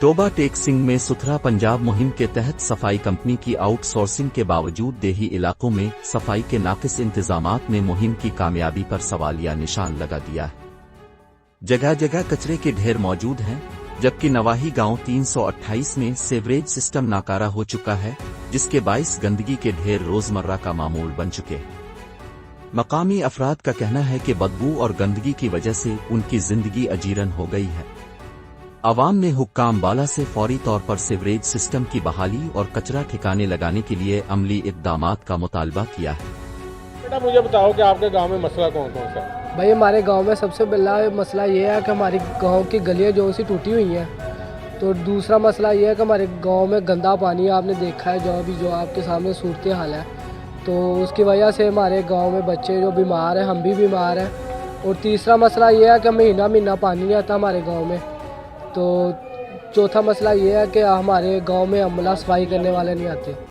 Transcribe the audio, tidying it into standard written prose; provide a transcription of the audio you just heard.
Toba take Singh में सुथरा पंजाब मुहिम के तहत सफाई कंपनी की आउटसोर्सिंग के बावजूद देही इलाकों में सफाई के नाकिस इंतजामात ने मुहिम की कामयाबी पर सवालिया निशान लगा दिया है। जगह जगह कचरे के ढेर मौजूद हैं, जबकि नवाही गांव 328 में सेवरेज सिस्टम नाकारा हो चुका है, जिसके बाइस गंदगी के ढेर रोजमर्रा का मामूल बन चुके हैं। मकामी अफराद का कहना है कि बदबू और गंदगी की वजह से उनकी जिंदगी अजीरन हो गई है। आवाम ने हुक्काम बाला से फौरी तौर पर सीवरेज सिस्टम की बहाली और कचरा ठिकाने लगाने के लिए अमली इक़दामात का मुतालबा किया है। बेटा मुझे बताओ कि आपके गांव में मसला कौन कौन सा है? भाई हमारे गांव में सबसे पहला मसला ये है कि हमारी गांव की गलियां जो सी टूटी हुई हैं। तो दूसरा मसला ये है कि हमारे गांव में गंदा पानी आपने देखा है, जो आपके सामने सूरत हाल है। तो उसकी वजह से हमारे गाँव में बच्चे जो बीमार हैं, हम भी बीमार हैं। और तीसरा मसला ये है कि महीना महीना पानी नहीं आता हमारे गाँव में। तो चौथा मसला ये है कि हमारे गांव में अमला सफाई करने वाले नहीं आते।